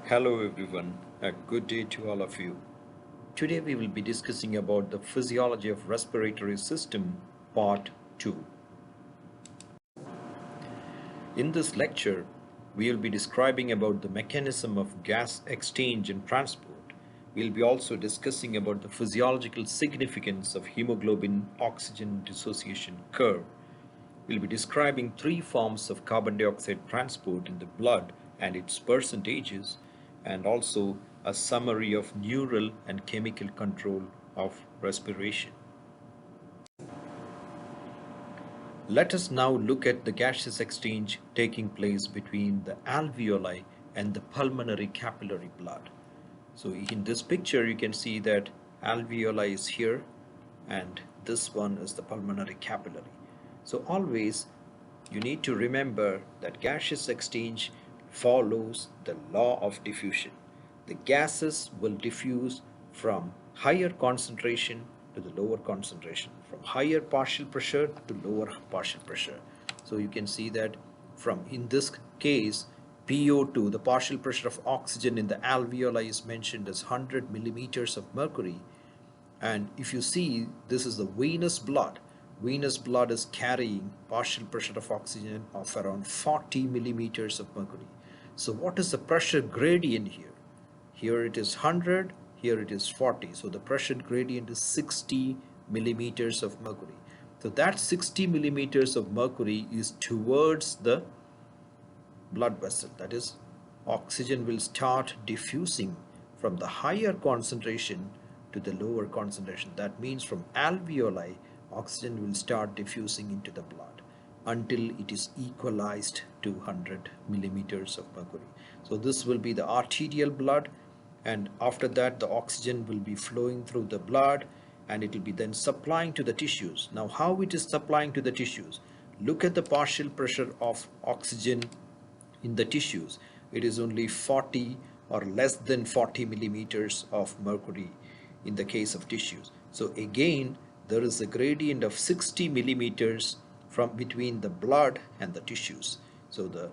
Hello everyone, a good day to all of you. Today we will be discussing about the physiology of respiratory system part 2. In this lecture, we will be describing about the mechanism of gas exchange and transport. We'll be also discussing about the physiological significance of hemoglobin oxygen dissociation curve. We'll be describing three forms of carbon dioxide transport in the blood and its percentages, and also a summary of neural and chemical control of respiration. Let us now look at the gaseous exchange taking place between the alveoli and the pulmonary capillary blood. So in this picture you can see that alveoli is here and this one is the pulmonary capillary. So always you need to remember that gaseous exchange follows the law of diffusion. The gases will diffuse from higher concentration to the lower concentration, from higher partial pressure to lower partial pressure. So you can see that from, in this case, PO2, the partial pressure of oxygen in the alveoli is mentioned as 100 millimeters of mercury. And if you see, this is the venous blood. Venous blood is carrying partial pressure of oxygen of around 40 millimeters of mercury. So what is the pressure gradient here? Here it is 100, here it is 40. So the pressure gradient is 60 millimeters of mercury. So that 60 millimeters of mercury is towards the blood vessel. That is, oxygen will start diffusing from the higher concentration to the lower concentration. That means from alveoli, oxygen will start diffusing into the blood until it is equalized to 100 millimeters of mercury. So this will be the arterial blood, and after that the oxygen will be flowing through the blood and it will be then supplying to the tissues. Now how it is supplying to the tissues? Look at the partial pressure of oxygen in the tissues. It is only 40 or less than 40 millimeters of mercury in the case of tissues. So again there is a gradient of 60 millimeters from between the blood and the tissues. So the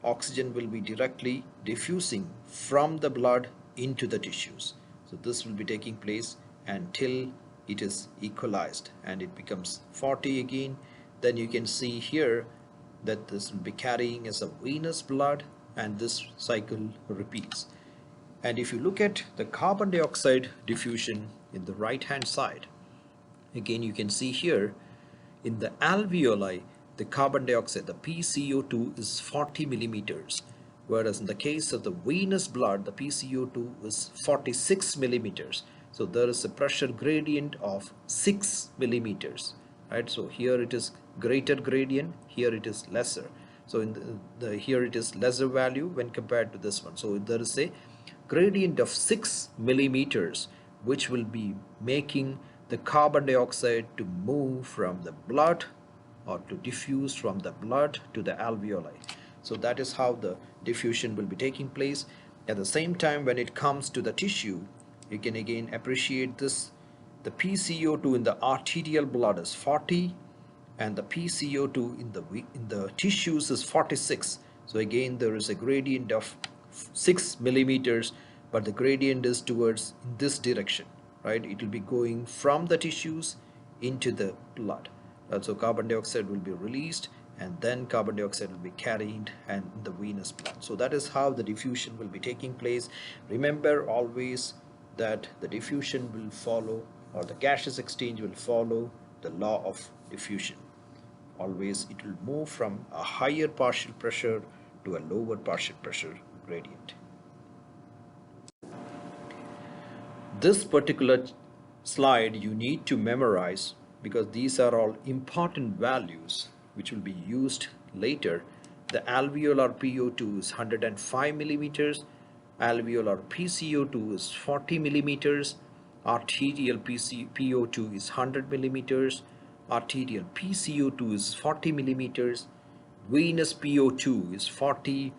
oxygen will be directly diffusing from the blood into the tissues. So this will be taking place until it is equalized and it becomes 40 again. Then you can see here that this will be carrying as a venous blood, and this cycle repeats. And if you look at the carbon dioxide diffusion in the right hand side, again you can see here in the alveoli the carbon dioxide, the PCO2, is 40 millimeters, whereas in the case of the venous blood the PCO2 is 46 millimeters. So there is a pressure gradient of 6 millimeters, right? So here it is greater gradient, here it is lesser. So in here it is lesser value when compared to this one. So there is a gradient of 6 millimeters which will be making the carbon dioxide to move from the blood or to diffuse from the blood to the alveoli. So that is how the diffusion will be taking place. At the same time, when it comes to the tissue, you can again appreciate this. The PCO2 in the arterial blood is 40 and the PCO2 in the tissues is 46. So again there is a gradient of 6 millimeters, but the gradient is towards in this direction, right? It will be going from the tissues into the blood. So carbon dioxide will be released and then carbon dioxide will be carried and in the venous blood. So that is how the diffusion will be taking place. Remember always that the diffusion will follow, or the gaseous exchange will follow, the law of diffusion. Always it will move from a higher partial pressure to a lower partial pressure gradient. This particular slide you need to memorize because these are all important values which will be used later. The alveolar PO2 is 105 millimeters, alveolar PCO2 is 40 millimeters, arterial PO2 is 100 millimeters, arterial PCO2 is 40 millimeters, venous PO2 is 40,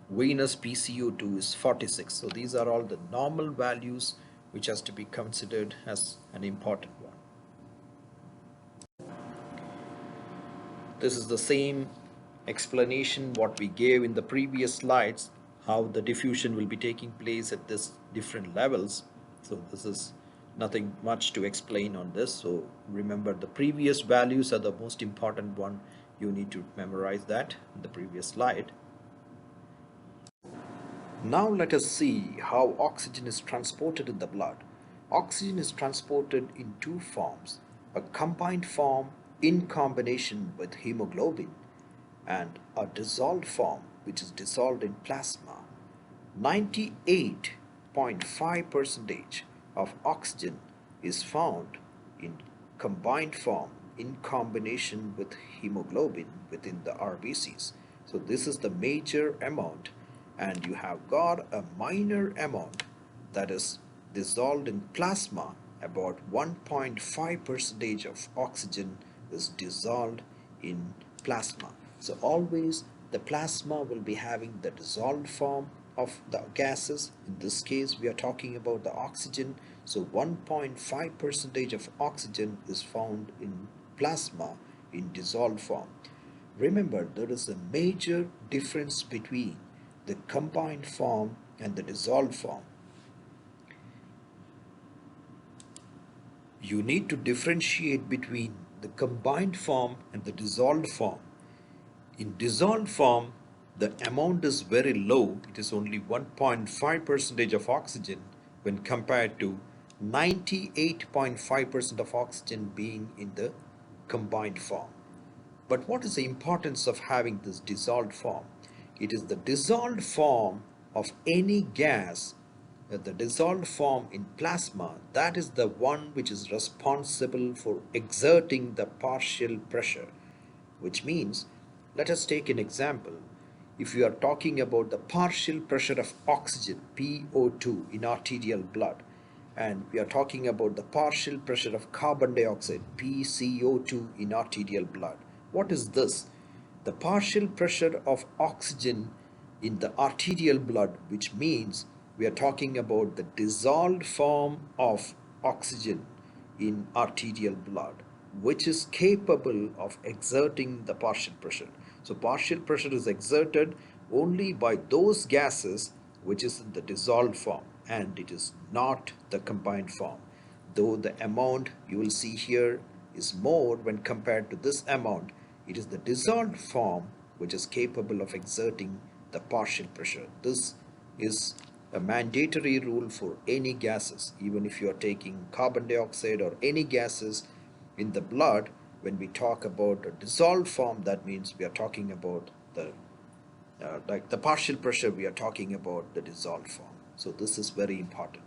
venous PCO2 is 46. So these are all the normal values which has to be considered as an important one. This is the same explanation what we gave in the previous slides, how the diffusion will be taking place at this different levels. So this is nothing much to explain on this. So remember, the previous values are the most important one. You need to memorize that in the previous slide. Now let us see how oxygen is transported in the blood. Oxygen is transported in two forms: a combined form in combination with hemoglobin, and a dissolved form which is dissolved in plasma. 98.5% of oxygen is found in combined form in combination with hemoglobin within the RBCs. So this is the major amount, and you have got a minor amount that is dissolved in plasma. About 1.5% of oxygen is dissolved in plasma. So always the plasma will be having the dissolved form of the gases. In this case we are talking about the oxygen. So 1.5% of oxygen is found in plasma in dissolved form. Remember, there is a major difference between the combined form and the dissolved form. You need to differentiate between the combined form and the dissolved form. In dissolved form, the amount is very low. It is only 1.5% of oxygen when compared to 98.5% of oxygen being in the combined form. But what is the importance of having this dissolved form? It is the dissolved form of any gas, the dissolved form in plasma, that is the one which is responsible for exerting the partial pressure. Which means, let us take an example. If you are talking about the partial pressure of oxygen, PO2, in arterial blood, and we are talking about the partial pressure of carbon dioxide, PCO2, in arterial blood. What is this? The partial pressure of oxygen in the arterial blood, which means we are talking about the dissolved form of oxygen in arterial blood, which is capable of exerting the partial pressure. So partial pressure is exerted only by those gases which is in the dissolved form, and it is not the combined form. Though the amount you will see here is more when compared to this amount, it is the dissolved form which is capable of exerting the partial pressure. This is a mandatory rule for any gases. Even if you are taking carbon dioxide or any gases in the blood, when we talk about a dissolved form, that means we are talking about the like the partial pressure, we are talking about the dissolved form. So this is very important.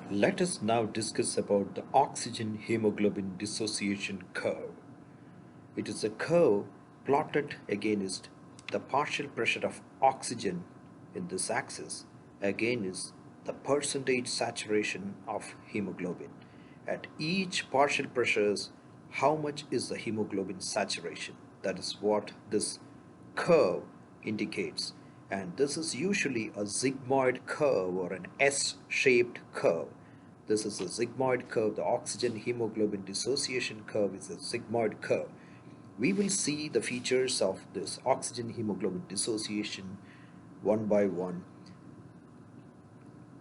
Let us now discuss about the oxygen hemoglobin dissociation curve. It is a curve plotted against the partial pressure of oxygen in this axis against the percentage saturation of hemoglobin. At each partial pressures, how much is the hemoglobin saturation? That is what this curve indicates. And this is usually a sigmoid curve or an S-shaped curve. This is a sigmoid curve. The oxygen hemoglobin dissociation curve is a sigmoid curve. We will see the features of this oxygen hemoglobin dissociation one by one.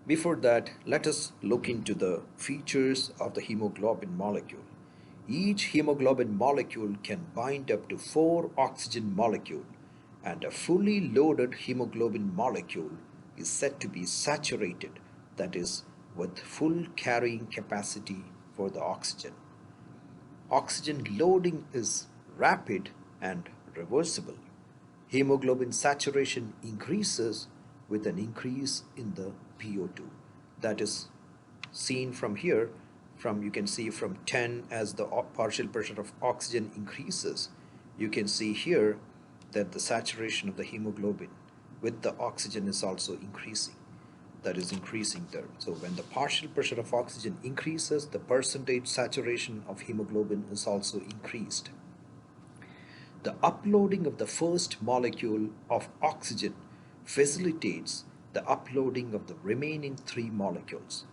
Before that, let us look into the features of the hemoglobin molecule. Each hemoglobin molecule can bind up to 4 oxygen molecules, and a fully loaded hemoglobin molecule is said to be saturated, that is, with full carrying capacity for the oxygen. Oxygen loading is rapid and reversible. Hemoglobin saturation increases with an increase in the PO2. That is seen from here. You can see from 10, as the partial pressure of oxygen increases, you can see here that the saturation of the hemoglobin with the oxygen is also increasing. That is increasing there. So when the partial pressure of oxygen increases, the percentage saturation of hemoglobin is also increased. The uploading of the first molecule of oxygen facilitates the uploading of the remaining 3 molecules.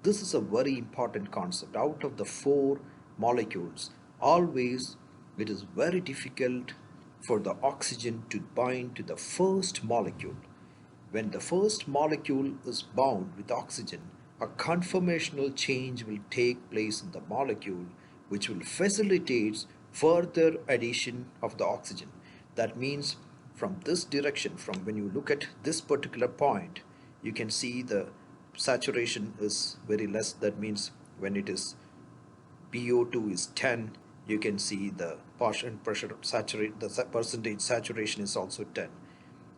This is a very important concept. Out of the 4 molecules, always it is very difficult for the oxygen to bind to the first molecule. When the first molecule is bound with oxygen, a conformational change will take place in the molecule which will facilitate further addition of the oxygen. That means from this direction, from when you look at this particular point, you can see the saturation is very less. That means when it is PO2 is 10, you can see the partial pressure saturate, the percentage saturation is also 10.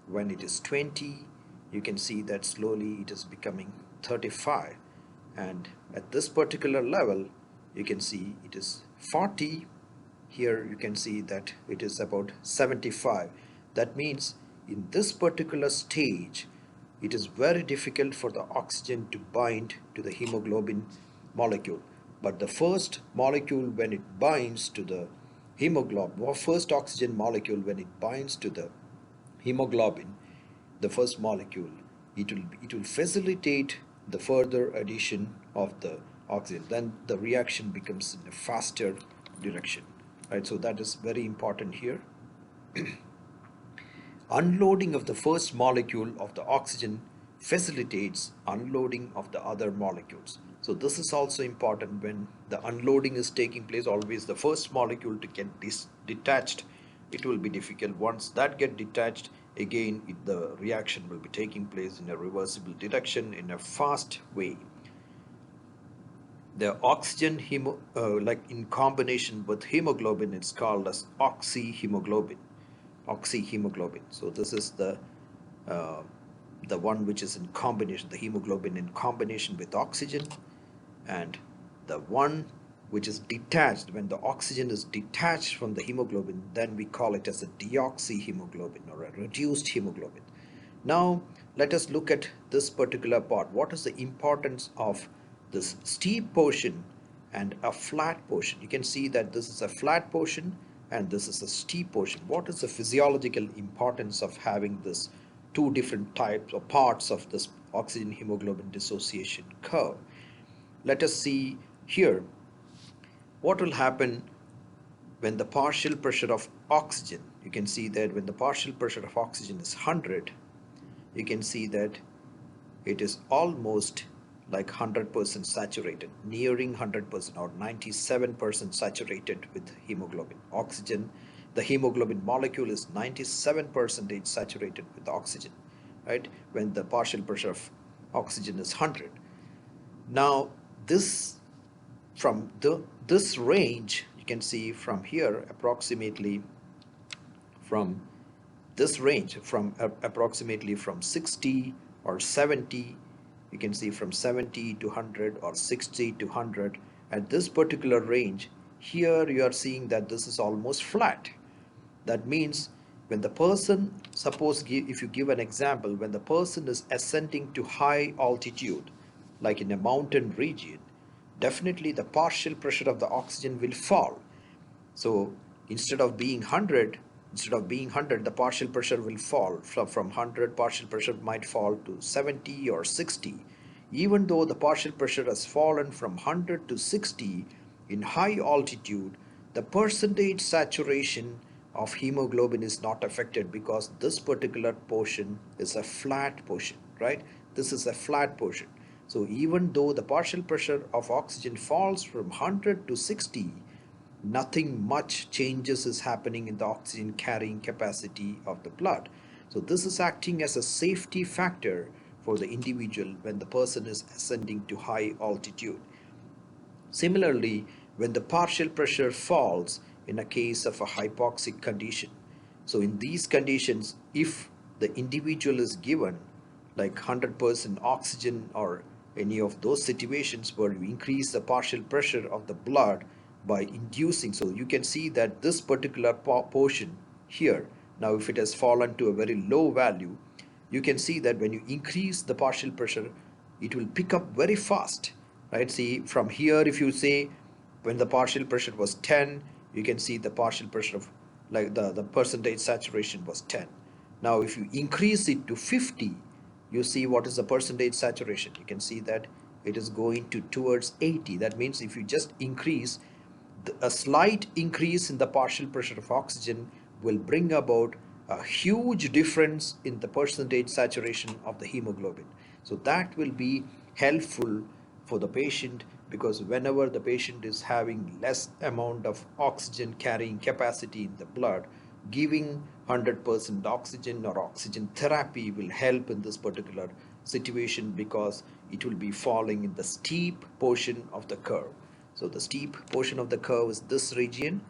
When it is 20, you can see that slowly it is becoming 35, and at this particular level you can see it is 40. Here you can see that it is about 75. That means in this particular stage it is very difficult for the oxygen to bind to the hemoglobin molecule. But the first molecule, when it binds to the hemoglobin, or first oxygen molecule, when it binds to the hemoglobin, the first molecule, it will facilitate the further addition of the oxygen. Then the reaction becomes in a faster direction, right? So that is very important here. Unloading of the first molecule of the oxygen facilitates unloading of the other molecules. So this is also important. When the unloading is taking place, always the first molecule to get detached, it will be difficult. Once that get detached, again the reaction will be taking place in a reversible direction in a fast way. The oxygen like in combination with hemoglobin, it's called as oxyhemoglobin. So this is the one which is in combination, the hemoglobin in combination with oxygen, and the one which is detached. When the oxygen is detached from the hemoglobin, then we call it as a deoxyhemoglobin or a reduced hemoglobin. Now let us look at this particular part. What is the importance of this steep portion and a flat portion? You can see that this is a flat portion and this is a steep portion. What is the physiological importance of having this two different types or parts of this oxygen hemoglobin dissociation curve? Let us see here what will happen when the partial pressure of oxygen. You can see that when the partial pressure of oxygen is 100, you can see that it is almost like 100% saturated, nearing 100% or 97% saturated with hemoglobin. Oxygen, the hemoglobin molecule is 97% saturated with oxygen, right? When the partial pressure of oxygen is 100. Now this range, you can see from here approximately from this range, from approximately from 60 or 70, you can see from 70 to 100 or 60 to 100. At this particular range here, you are seeing that this is almost flat. That means when the person, suppose if you give an example, when the person is ascending to high altitude, like in a mountain region, definitely the partial pressure of the oxygen will fall. So instead of being 100, the partial pressure will fall. From 100, partial pressure might fall to 70 or 60. Even though the partial pressure has fallen from 100 to 60 in high altitude, the percentage saturation of hemoglobin is not affected, because this particular portion is a flat portion, right? This is a flat portion. So even though the partial pressure of oxygen falls from 100 to 60, nothing much changes is happening in the oxygen carrying capacity of the blood. So this is acting as a safety factor for the individual when the person is ascending to high altitude. Similarly, when the partial pressure falls in a case of a hypoxic condition, so in these conditions, if the individual is given like 100% oxygen or any of those situations where you increase the partial pressure of the blood by inducing, so you can see that this particular portion here, now if it has fallen to a very low value, you can see that when you increase the partial pressure, it will pick up very fast, right? See from here, if you say when the partial pressure was 10, you can see the partial pressure of like the percentage saturation was 10. Now if you increase it to 50, you see what is the percentage saturation. You can see that it is going towards 80. That means if you just increase a slight increase in the partial pressure of oxygen will bring about a huge difference in the percentage saturation of the hemoglobin. So that will be helpful for the patient, because whenever the patient is having less amount of oxygen carrying capacity in the blood, giving 100% oxygen or oxygen therapy will help in this particular situation, because it will be falling in the steep portion of the curve. So the steep portion of the curve is this region,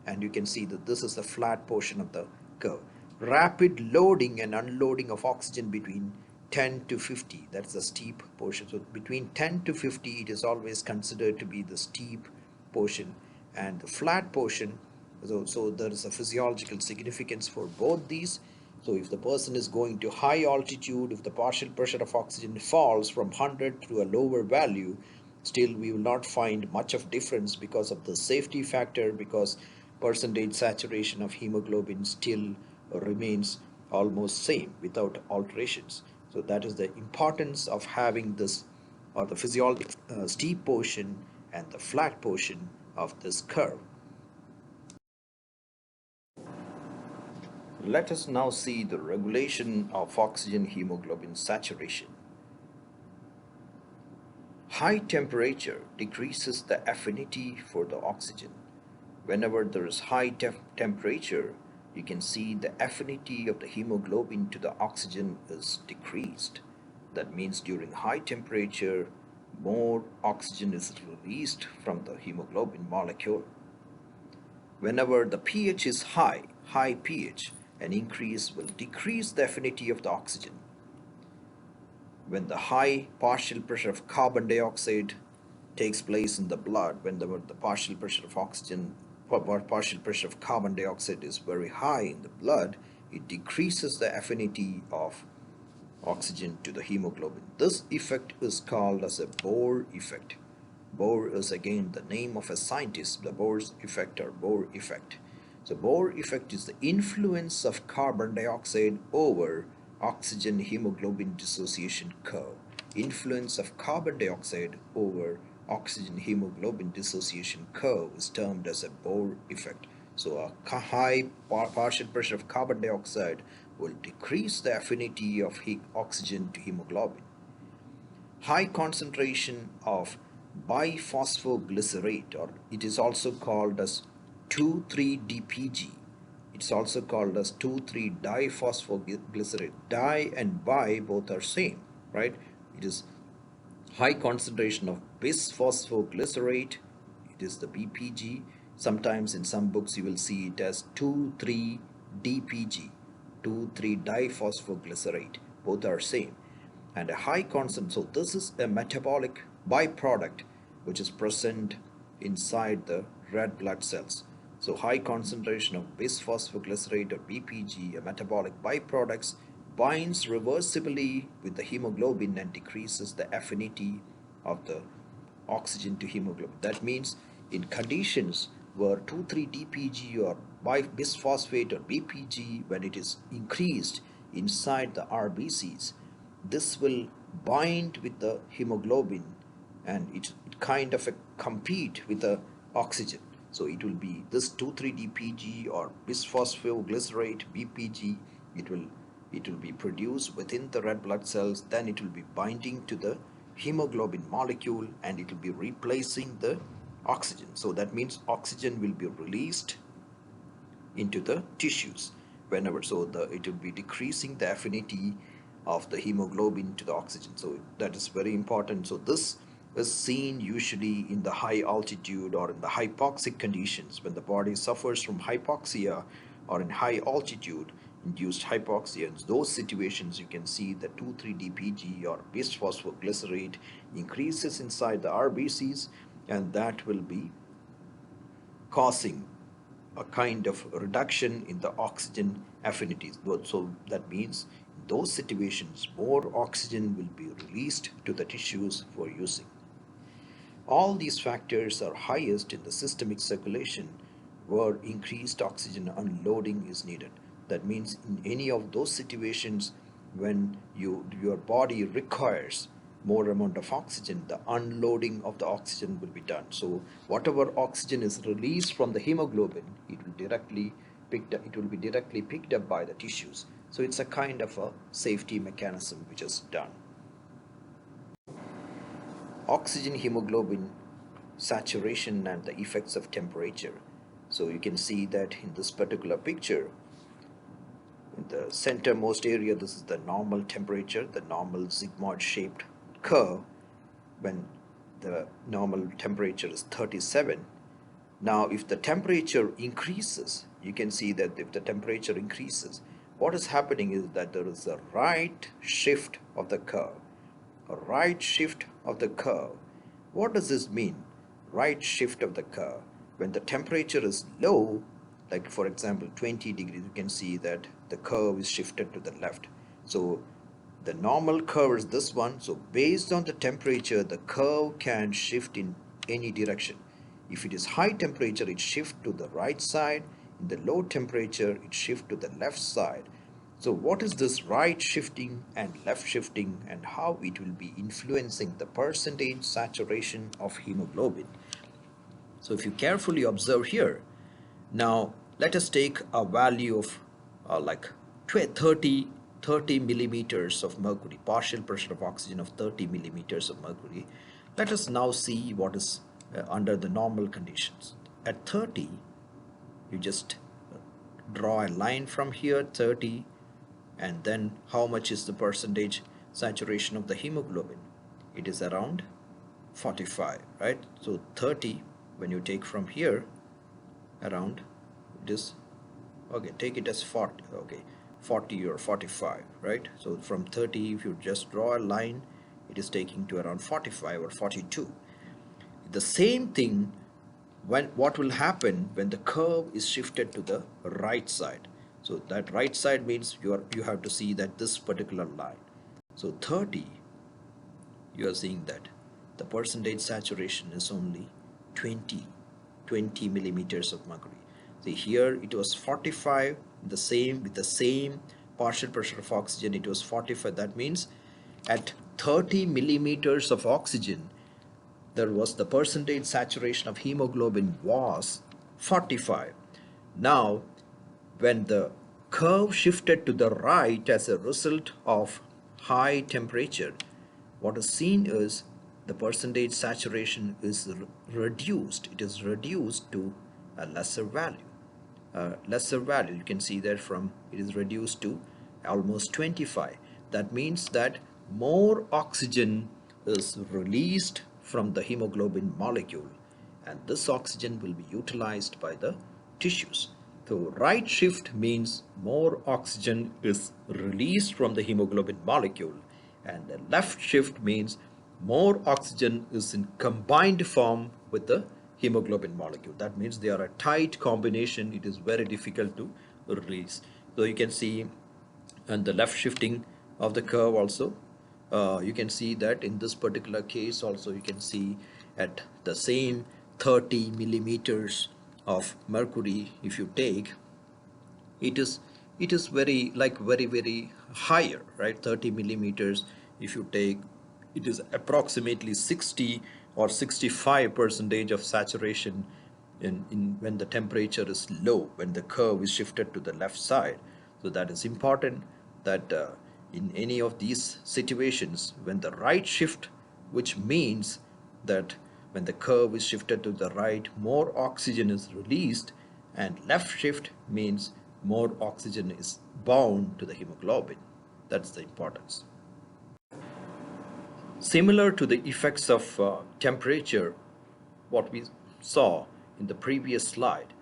and you can see that this is the flat portion of the curve. Rapid loading and unloading of oxygen between 10 to 50, that's the steep portion. So between 10 to 50 it is always considered to be the steep portion, and the flat portion, so there is a physiological significance for both these. So if the person is going to high altitude, if the partial pressure of oxygen falls from 100 to a lower value, still we will not find much of difference because of the safety factor, because percentage saturation of hemoglobin still remains almost same without alterations. So that is the importance of having this, or the physiologic steep portion and the flat portion of this curve. Let us now see the regulation of oxygen hemoglobin saturation. High temperature decreases the affinity for the oxygen. Whenever there is high temperature, you can see the affinity of the hemoglobin to the oxygen is decreased. That means during high temperature, more oxygen is released from the hemoglobin molecule. Whenever the pH is high pH, an increase will decrease the affinity of the oxygen. When the high partial pressure of carbon dioxide takes place in the blood, when the partial pressure of oxygen or partial pressure of carbon dioxide is very high in the blood, it decreases the affinity of oxygen to the hemoglobin. This effect is called as a Bohr effect. Bohr is again the name of a scientist, the Bohr's effect or Bohr effect. So Bohr effect is the influence of carbon dioxide over oxygen hemoglobin dissociation curve. Influence of carbon dioxide over oxygen hemoglobin dissociation curve is termed as a Bohr effect. So a high partial pressure of carbon dioxide will decrease the affinity of oxygen to hemoglobin. High concentration of biphosphoglycerate, or it is also called as 2,3-DPG. It's also called as 2,3-diphosphoglycerate. Di and bi both are same, right? It is high concentration of bisphosphoglycerate. It is the BPG. Sometimes in some books you will see it as 2,3-DPG, 2,3-diphosphoglycerate. Both are same. And a high concentration, so this is a metabolic byproduct which is present inside the red blood cells. So high concentration of bisphosphoglycerate or BPG, a metabolic byproducts, binds reversibly with the hemoglobin and decreases the affinity of the oxygen to hemoglobin. That means in conditions where 2,3-DPG or bisphosphate or BPG, when it is increased inside the RBCs, this will bind with the hemoglobin, and it kind of compete with the oxygen. So it will be this 2,3-DPG or bisphosphoglycerate BPG, it will be produced within the red blood cells, then it will be binding to the hemoglobin molecule and it will be replacing the oxygen. So that means oxygen will be released into the tissues whenever, so it will be decreasing the affinity of the hemoglobin to the oxygen. So that is very important. So this is seen usually in the high altitude or in the hypoxic conditions, when the body suffers from hypoxia or in high altitude induced hypoxia. In those situations you can see the 2,3-DPG or bisphosphoglycerate increases inside the RBCs, and that will be causing a kind of reduction in the oxygen affinities. So that means in those situations more oxygen will be released to the tissues for using. All these factors are highest in the systemic circulation where increased oxygen unloading is needed. That means in any of those situations when your body requires more amount of oxygen, the unloading of the oxygen will be done. So whatever oxygen is released from the hemoglobin, it will directly picked up, it will be directly picked up by the tissues. So it's a kind of a safety mechanism which is done. Oxygen hemoglobin saturation and the effects of temperature. So you can see that in this particular picture, in the centermost area, this is the normal temperature, the normal sigmoid shaped curve when the normal temperature is 37. Now if the temperature increases, you can see that if the temperature increases, what is happening is that there is a right shift of the curve. A right shift of the curve. What does this mean? Right shift of the curve. When the temperature is low, like for example 20 degrees, you can see that the curve is shifted to the left. So the normal curve is this one. So based on the temperature, the curve can shift in any direction. If it is high temperature, it shifts to the right side. In the low temperature, it shifts to the left side. So what is this right shifting and left shifting, and how it will be influencing the percentage saturation of hemoglobin? So if you carefully observe here, now let us take a value of like 30 millimeters of mercury, partial pressure of oxygen of 30 millimeters of mercury. Let us now see what is under the normal conditions. At 30, you just draw a line from here, 30, and then how much is the percentage saturation of the hemoglobin? It is around 45, right? So 30, when you take from here, around, it is, okay, take it as 40, okay, 40 or 45, right? So from 30, if you just draw a line, it is taking to around 45 or 42. The same thing, what will happen when the curve is shifted to the right side? So that right side means you have to see that this particular line. So 30, you are seeing that the percentage saturation is only 20 millimeters of mercury. See here it was 45, with the same partial pressure of oxygen, it was 45. That means at 30 millimeters of oxygen, there was the percentage saturation of hemoglobin was 45. Now when the curve shifted to the right as a result of high temperature, what is seen is the percentage saturation is reduced. It is reduced to a lesser value. You can see that from it is reduced to almost 25. That means that more oxygen is released from the hemoglobin molecule, and this oxygen will be utilized by the tissues. So right shift means more oxygen is released from the hemoglobin molecule, and the left shift means more oxygen is in combined form with the hemoglobin molecule. That means they are a tight combination. It is very difficult to release. So you can see, and the left shifting of the curve also, you can see that in this particular case also, you can see at the same 30 millimeters of mercury, if you take, it is very higher, right? 30 millimeters, if you take, it is approximately 60 or 65 percentage of saturation in when the temperature is low, when the curve is shifted to the left side. So that is important, that in any of these situations, when the right shift, which means that when the curve is shifted to the right, more oxygen is released, and left shift means more oxygen is bound to the hemoglobin. That's the importance. Similar to the effects of temperature, what we saw in the previous slide,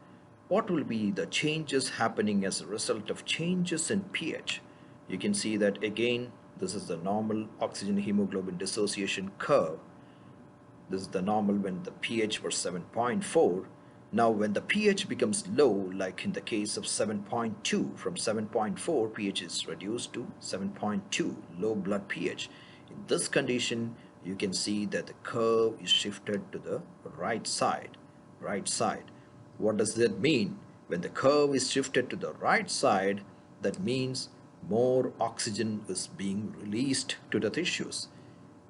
what will be the changes happening as a result of changes in pH? You can see that again, this is the normal oxygen hemoglobin dissociation curve. This is the normal when the pH was 7.4. Now when the pH becomes low, like in the case of 7.2, from 7.4 pH is reduced to 7.2, low blood pH. In this condition, you can see that the curve is shifted to the right side. What does that mean? When the curve is shifted to the right side, that means more oxygen is being released to the tissues.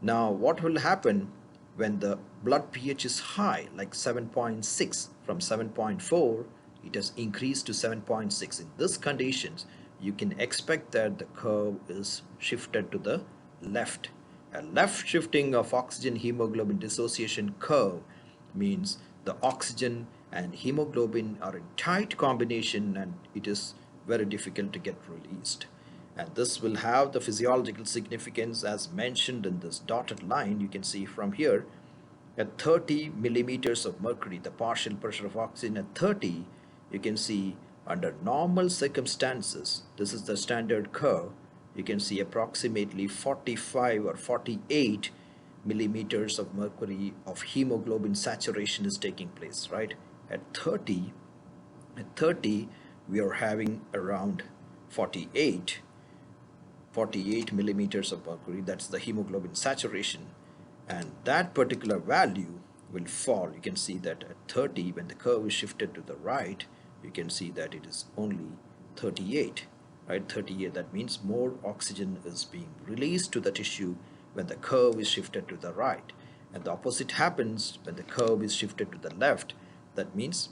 Now what will happen when the blood pH is high, like 7.6, from 7.4 it has increased to 7.6. In these conditions, you can expect that the curve is shifted to the left. A left shifting of oxygen hemoglobin dissociation curve means the oxygen and hemoglobin are in tight combination and it is very difficult to get released. And this will have the physiological significance as mentioned in this dotted line. You can see from here at 30 millimeters of mercury, the partial pressure of oxygen at 30, you can see under normal circumstances, this is the standard curve, you can see approximately 45 or 48 millimeters of mercury of hemoglobin saturation is taking place, right? At 30, we are having around 48 millimeters of mercury. That's the hemoglobin saturation, and that particular value will fall. You can see that at 30, when the curve is shifted to the right, you can see that it is only 38, right? 38, that means more oxygen is being released to the tissue when the curve is shifted to the right, and the opposite happens when the curve is shifted to the left. That means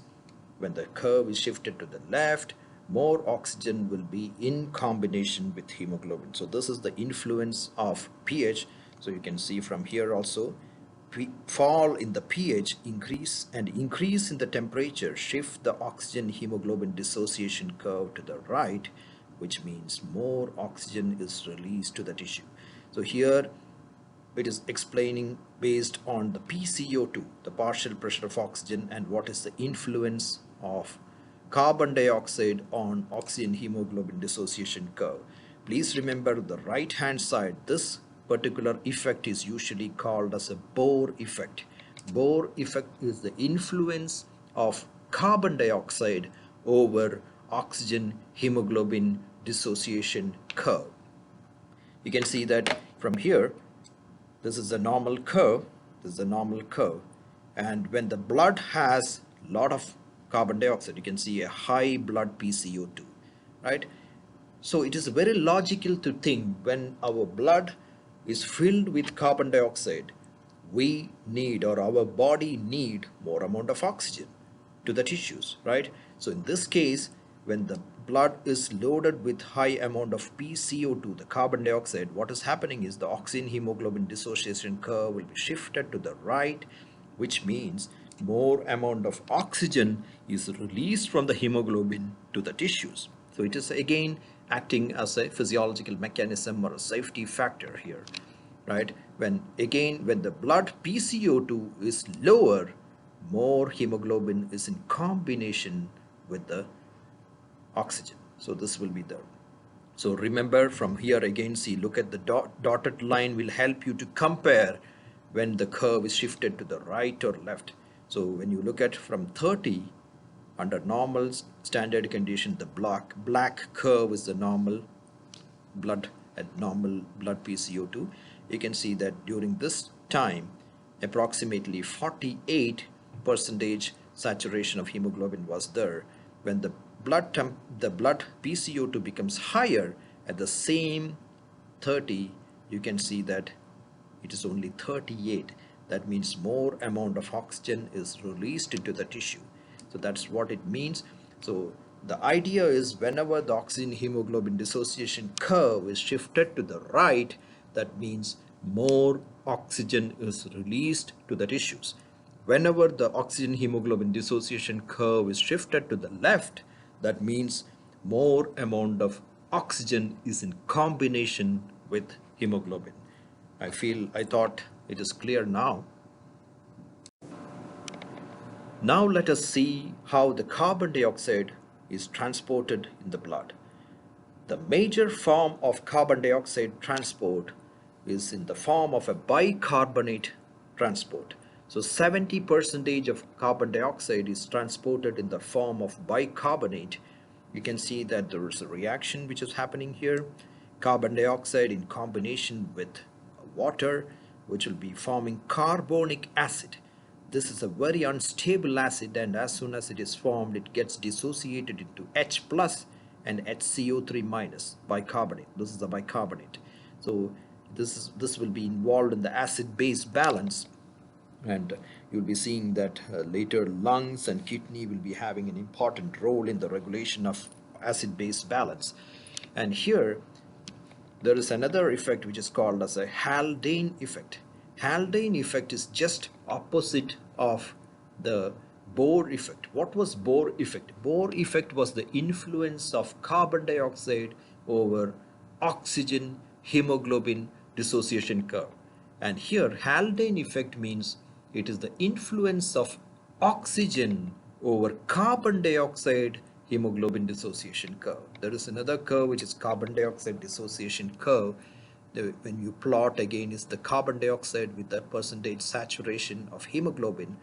when the curve is shifted to the left, more oxygen will be in combination with hemoglobin. So this is the influence of pH. So you can see from here also, fall in the pH, increase in the temperature shift the oxygen hemoglobin dissociation curve to the right, which means more oxygen is released to the tissue. So here it is explaining based on the PCO2, the partial pressure of oxygen, and what is the influence of carbon dioxide on oxygen hemoglobin dissociation curve. Please remember the right hand side, this particular effect is usually called as a Bohr effect. Bohr effect is the influence of carbon dioxide over oxygen hemoglobin dissociation curve. You can see that from here, this is a normal curve, and when the blood has a lot of carbon dioxide, you can see a high blood PCO2, right? So it is very logical to think when our blood is filled with carbon dioxide, we need, or our body need, more amount of oxygen to the tissues, right? So in this case, when the blood is loaded with high amount of PCO2, the carbon dioxide, what is happening is the oxygen hemoglobin dissociation curve will be shifted to the right, which means more amount of oxygen is released from the hemoglobin to the tissues. So it is again acting as a physiological mechanism or a safety factor here, right? When the blood PCO2 is lower, more hemoglobin is in combination with the oxygen. So this will be there. So remember from here again, see, look at the dotted line will help you to compare when the curve is shifted to the right or left. So when you look at from 30, under normal standard condition, the black curve is the normal blood at normal blood PCO2. You can see that during this time, approximately 48% saturation of hemoglobin was there. When the blood PCO2 becomes higher at the same 30, you can see that it is only 38. That means more amount of oxygen is released into the tissue. So that's what it means. So the idea is whenever the oxygen hemoglobin dissociation curve is shifted to the right, that means more oxygen is released to the tissues. Whenever the oxygen hemoglobin dissociation curve is shifted to the left, that means more amount of oxygen is in combination with hemoglobin. I thought it is clear now. Now let us see how the carbon dioxide is transported in the blood. The major form of carbon dioxide transport is in the form of a bicarbonate transport. So 70% of carbon dioxide is transported in the form of bicarbonate. You can see that there is a reaction which is happening here. Carbon dioxide in combination with water, which will be forming carbonic acid. This is a very unstable acid, and as soon as it is formed, it gets dissociated into H plus and HCO3 minus bicarbonate. This is the bicarbonate. So this will be involved in the acid base balance, And you'll be seeing that later lungs and kidney will be having an important role in the regulation of acid-base balance. And here there is another effect which is called as a Haldane effect. Haldane effect is just opposite of the Bohr effect. What was Bohr effect? Bohr effect was the influence of carbon dioxide over oxygen hemoglobin dissociation curve. And here Haldane effect means it is the influence of oxygen over carbon dioxide hemoglobin dissociation curve. There is another curve which is carbon dioxide dissociation curve. When you plot again is the carbon dioxide with the percentage saturation of hemoglobin,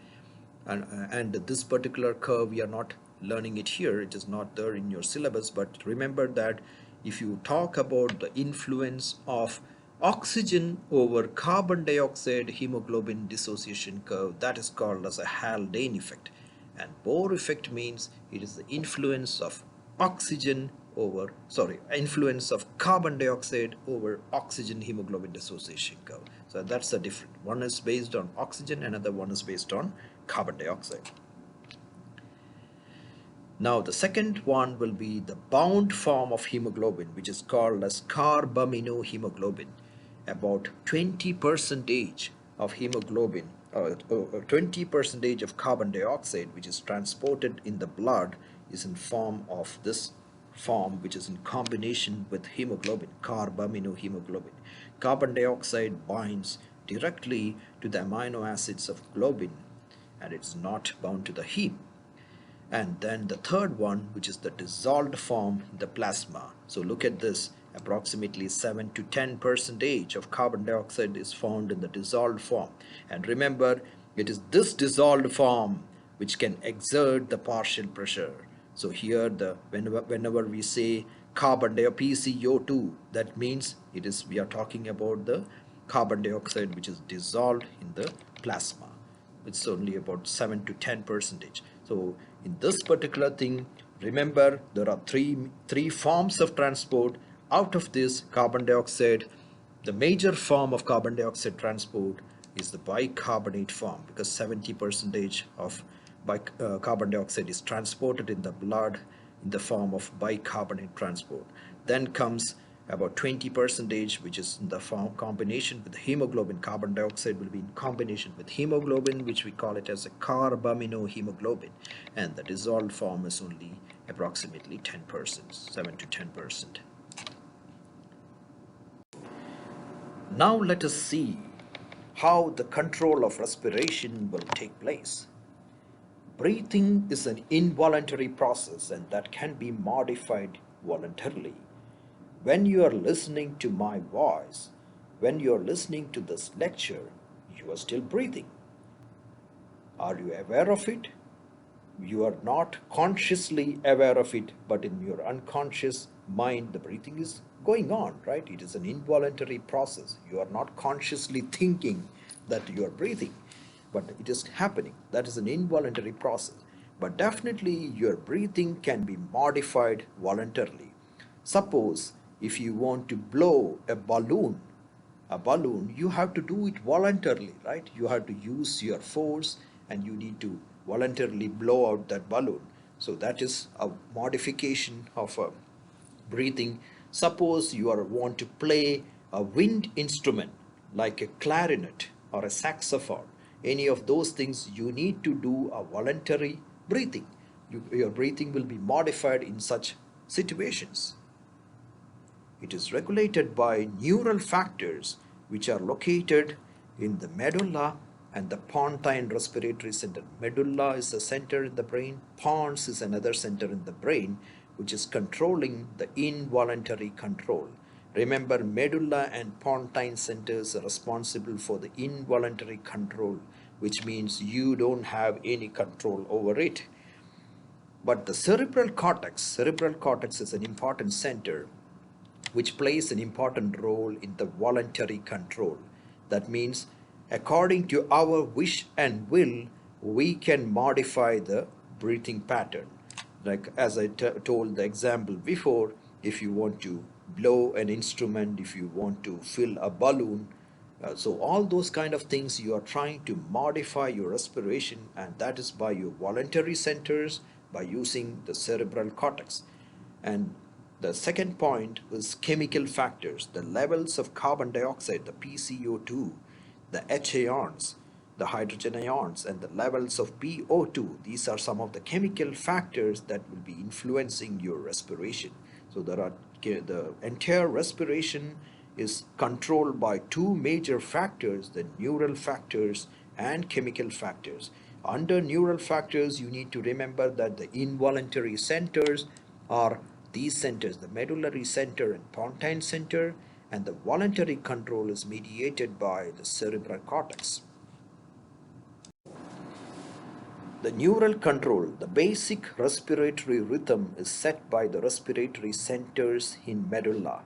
and this particular curve we are not learning it here, it is not there in your syllabus, but remember that if you talk about the influence of oxygen over carbon dioxide hemoglobin dissociation curve, that is called as a Haldane effect. And Bohr effect means it is the influence of influence of carbon dioxide over oxygen hemoglobin dissociation curve. So that's the difference. One is based on oxygen, another one is based on carbon dioxide. Now the second one will be the bound form of hemoglobin, which is called as carbaminohemoglobin. About 20% of hemoglobin, 20% of carbon dioxide which is transported in the blood is in form of this form, which is in combination with hemoglobin, carbaminohemoglobin. Carbon dioxide binds directly to the amino acids of globin and it's not bound to the heme. And then the third one, which is the dissolved form, the plasma. So look at this, approximately 7 to 10% of carbon dioxide is found in the dissolved form. And remember, it is this dissolved form which can exert the partial pressure. So here whenever we say carbon dioxide PCO2, that means we are talking about the carbon dioxide which is dissolved in the plasma. It's only about 7 to 10%. So in this particular thing, remember there are three forms of transport. Out of this carbon dioxide, the major form of carbon dioxide transport is the bicarbonate form, because 70% of carbon dioxide is transported in the blood in the form of bicarbonate transport. Then comes about 20%, which is in the combination with the hemoglobin. Carbon dioxide will be in combination with hemoglobin, which we call it as a carbaminohemoglobin, and the dissolved form is only approximately 10%, 7 to 10%. Now let us see how the control of respiration will take place. Breathing is an involuntary process and that can be modified voluntarily. When you are listening to my voice, when you are listening to this lecture, you are still breathing. Are you aware of it? You are not consciously aware of it, but in your unconscious mind, the breathing is going on, right? It is an involuntary process. You are not consciously thinking that you are breathing, but it is happening. That is an involuntary process. But definitely your breathing can be modified voluntarily. Suppose if you want to blow a balloon, you have to do it voluntarily, right? You have to use your force and you need to voluntarily blow out that balloon. So that is a modification of a breathing. Suppose you want to play a wind instrument like a clarinet or a saxophone, any of those things, you need to do a voluntary breathing. Your breathing will be modified in such situations. It is regulated by neural factors which are located in the medulla and the Pontine respiratory center. Medulla is a center in the brain, pons is another center in the brain which is controlling the involuntary control. Remember, medulla and Pontine centers are responsible for the involuntary control, which means you don't have any control over it. But the cerebral cortex is an important center which plays an important role in the voluntary control. That means, according to our wish and will, we can modify the breathing pattern. Like as I told the example before, if you want to blow an instrument, if you want to fill a balloon, So all those kind of things you are trying to modify your respiration, and that is by your voluntary centers, by using the cerebral cortex. And the second point is chemical factors, the levels of carbon dioxide, the PCO2, the H ions, the hydrogen ions, and the levels of PO2. These are some of the chemical factors that will be influencing your respiration. So the entire respiration is controlled by two major factors, the neural factors and chemical factors. Under neural factors, you need to remember that the involuntary centers are these centers, the medullary center and pontine center, and the voluntary control is mediated by the cerebral cortex. The neural control, the basic respiratory rhythm, is set by the respiratory centers in medulla.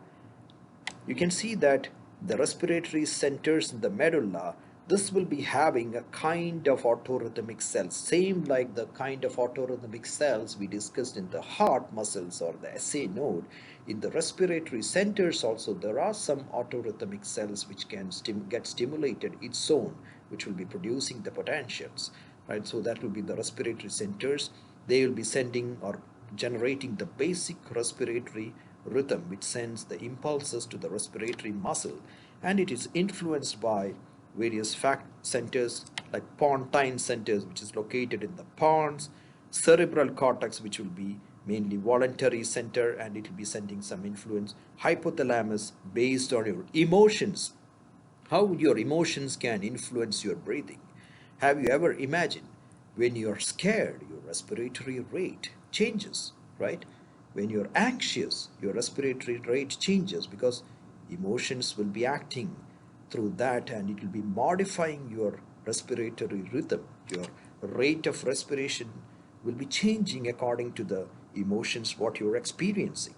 You can see that the respiratory centers in the medulla, this will be having a kind of autorhythmic cells, same like the kind of autorhythmic cells we discussed in the heart muscles or the SA node. In the respiratory centers also, there are some autorhythmic cells which can get stimulated its own, which will be producing the potentials. Right, so that will be the respiratory centers. They will be sending or generating the basic respiratory rhythm, which sends the impulses to the respiratory muscle, and it is influenced by various centers like Pontine centers, which is located in the pons, cerebral cortex, which will be mainly voluntary center, and it will be sending some influence, hypothalamus, based on your emotions, how your emotions can influence your breathing. Have you ever imagined when you're scared, your respiratory rate changes, right? When you're anxious, your respiratory rate changes because emotions will be acting through that, and it will be modifying your respiratory rhythm. Your rate of respiration will be changing according to the emotions what you're experiencing.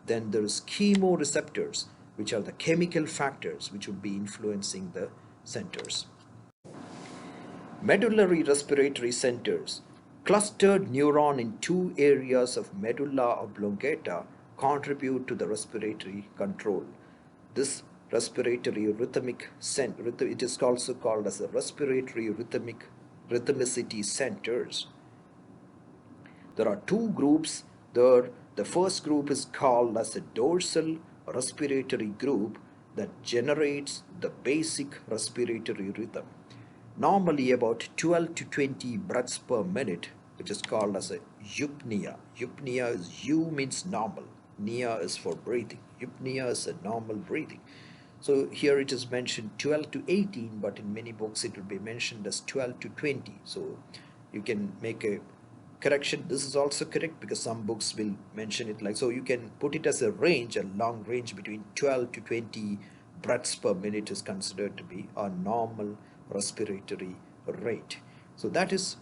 Then there's chemoreceptors, which are the chemical factors which will be influencing the centers. Medullary respiratory centers, clustered neuron in two areas of medulla oblongata, contribute to the respiratory control. This respiratory it is also called as a respiratory rhythmicity centers. There are two groups there. The first group is called as a dorsal respiratory group that generates the basic respiratory rhythm. Normally about 12 to 20 breaths per minute, which is called as a eupnea. Eupnea is U means normal, nea is for breathing. Eupnea is a normal breathing. So here it is mentioned 12 to 18, but in many books it will be mentioned as 12 to 20. So you can make a correction. This is also correct because some books will mention it like so. You can put it as a range, a long range between 12 to 20 breaths per minute is considered to be a normal respiratory rate. So that is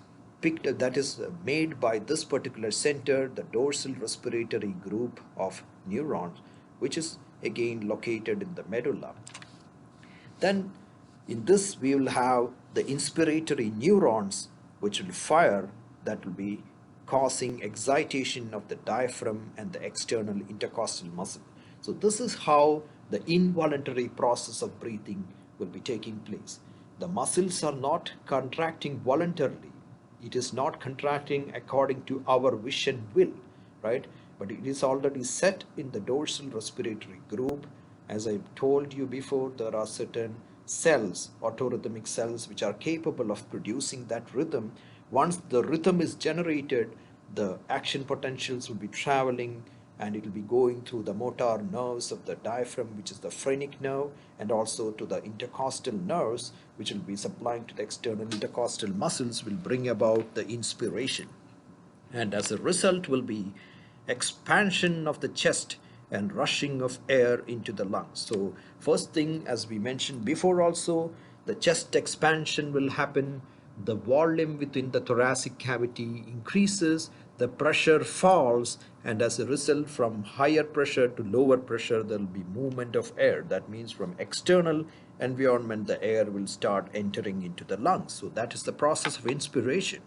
made by this particular center, the dorsal respiratory group of neurons, which is again located in the medulla. Then in this we will have the inspiratory neurons which will fire, that will be causing excitation of the diaphragm and the external intercostal muscle. So this is how the involuntary process of breathing will be taking place. The muscles are not contracting voluntarily. It is not contracting according to our wish and will, right? But it is already set in the dorsal respiratory group. As I told you before, there are certain cells, autorhythmic cells, which are capable of producing that rhythm. Once the rhythm is generated, the action potentials will be traveling, and it will be going through the motor nerves of the diaphragm, which is the phrenic nerve, and also to the intercostal nerves, which will be supplying to the external intercostal muscles, will bring about the inspiration. And as a result will be expansion of the chest and rushing of air into the lungs. So first thing, as we mentioned before also, the chest expansion will happen, the volume within the thoracic cavity increases, the pressure falls, and as a result from higher pressure to lower pressure there will be movement of air. That means from external environment the air will start entering into the lungs. So that is the process of inspiration.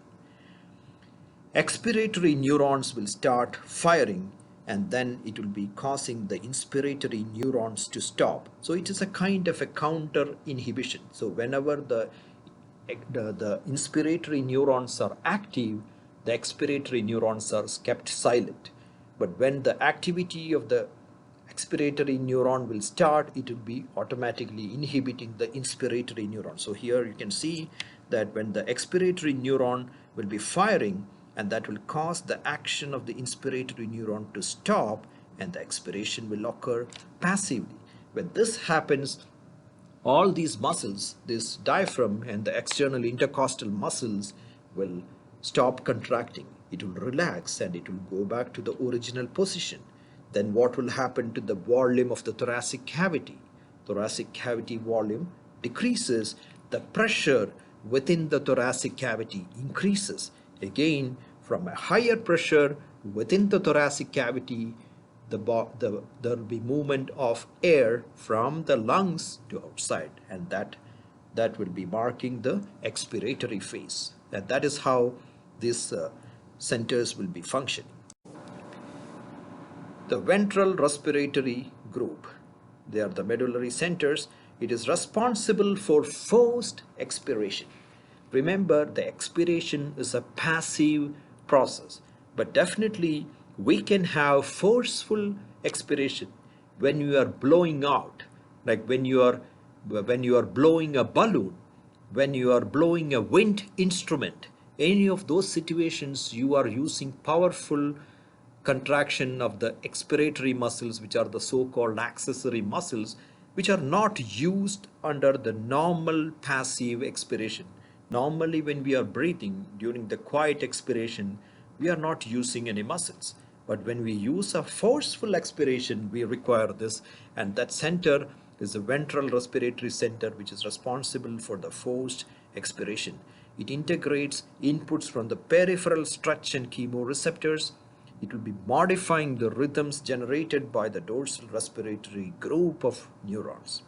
Expiratory neurons will start firing and then it will be causing the inspiratory neurons to stop. So it is a kind of a counter inhibition. So whenever the inspiratory neurons are active, the expiratory neurons are kept silent. But when the activity of the expiratory neuron will start, it will be automatically inhibiting the inspiratory neuron. So here you can see that when the expiratory neuron will be firing, and that will cause the action of the inspiratory neuron to stop, and the expiration will occur passively. When this happens, all these muscles, this diaphragm and the external intercostal muscles, will stop contracting. It will relax and it will go back to the original position. Then what will happen to the volume of the thoracic cavity? Thoracic cavity volume decreases, the pressure within the thoracic cavity increases. Again, from a higher pressure within the thoracic cavity, there will be movement of air from the lungs to outside, and that will be marking the expiratory phase. And that is how these centers will be functioning. The ventral respiratory group, they are the medullary centers. It is responsible for forced expiration. Remember, the expiration is a passive process, but definitely we can have forceful expiration when you are blowing out, like when you are blowing a balloon, when you are blowing a wind instrument. Any of those situations, you are using powerful contraction of the expiratory muscles, which are the so-called accessory muscles, which are not used under the normal passive expiration. Normally, when we are breathing during the quiet expiration, we are not using any muscles. But when we use a forceful expiration, we require this, and that center is the ventral respiratory center, which is responsible for the forced expiration. It integrates inputs from the peripheral stretch and chemoreceptors. It will be modifying the rhythms generated by the dorsal respiratory group of neurons.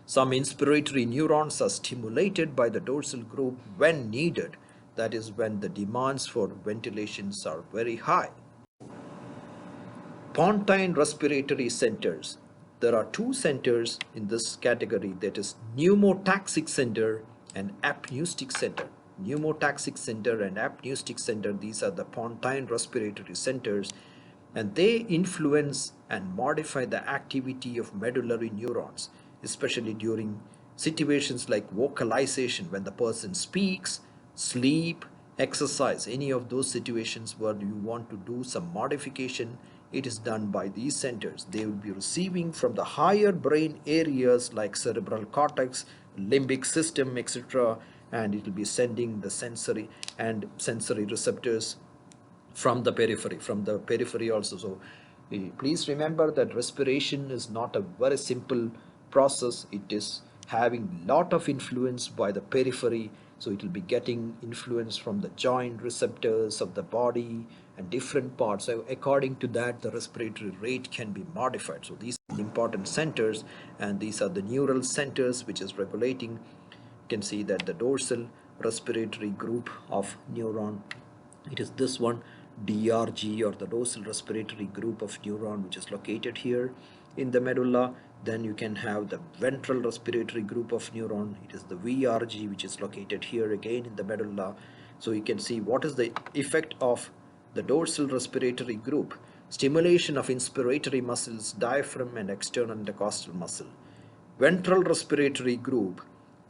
Some inspiratory neurons are stimulated by the dorsal group when needed, that is, when the demands for ventilations are very high. Pontine respiratory centers. There are two centers in this category, that is pneumotaxic center and apneustic center. Pneumotaxic center and apneustic center, these are the pontine respiratory centers, and they influence and modify the activity of medullary neurons, especially during situations like vocalization, when the person speaks, sleep, exercise, any of those situations where you want to do some modification, it is done by these centers. They will be receiving from the higher brain areas like cerebral cortex, limbic system, etc., and it will be sending the sensory receptors from the periphery also. So please remember that respiration is not a very simple process. It is having lot of influence by the periphery. So it will be getting influence from the joint receptors of the body and different parts. So according to that, the respiratory rate can be modified. So these are important centers, and these are the neural centers which is regulating. You can see that the dorsal respiratory group of neuron, it is this one, DRG, or the dorsal respiratory group of neuron, which is located here in the medulla. Then you can have the ventral respiratory group of neuron. It is the VRG, which is located here again in the medulla. So you can see what is the effect of the dorsal respiratory group: stimulation of inspiratory muscles, diaphragm and external intercostal muscle. Ventral respiratory group,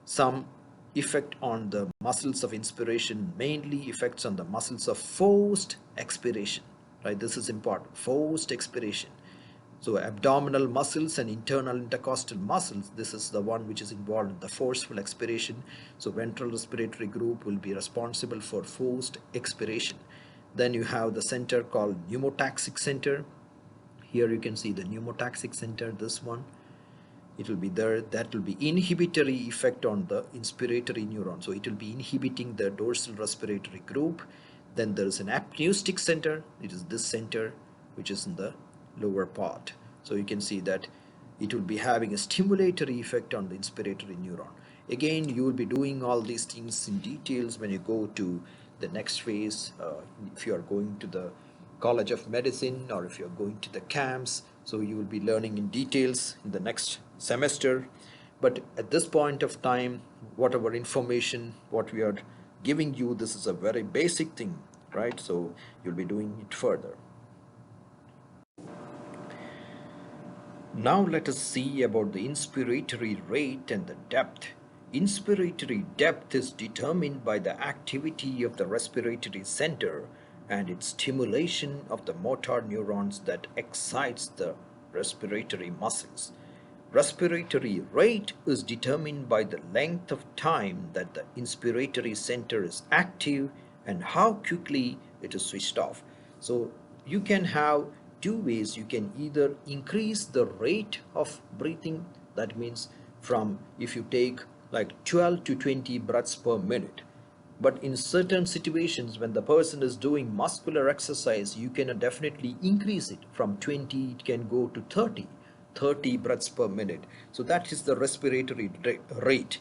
some effect on the muscles of inspiration, mainly effects on the muscles of forced expiration, right? This is important, forced expiration. So abdominal muscles and internal intercostal muscles, this is the one which is involved in the forceful expiration. So ventral respiratory group will be responsible for forced expiration. Then you have the center called pneumotaxic center. Here you can see the pneumotaxic center, this one. It will be there, that will be inhibitory effect on the inspiratory neuron. So it will be inhibiting the dorsal respiratory group. Then there is an apneustic center. It is this center which is in the lower part. So you can see that it will be having a stimulatory effect on the inspiratory neuron. Again, you will be doing all these things in details when you go to the next phase. If you are going to the College of Medicine, or if you're going to the camps. So you will be learning in details in the next semester. But at this point of time, whatever information, what we are giving you, this is a very basic thing, right? So you'll be doing it further. Now let us see about the inspiratory rate and the depth. Inspiratory depth is determined by the activity of the respiratory center and its stimulation of the motor neurons that excites the respiratory muscles. Respiratory rate is determined by the length of time that the inspiratory center is active and how quickly it is switched off. So you can have two ways. You can either increase the rate of breathing, that means from, if you take like 12 to 20 breaths per minute, but in certain situations when the person is doing muscular exercise, you can definitely increase it from 20, it can go to 30 breaths per minute. So that is the respiratory rate.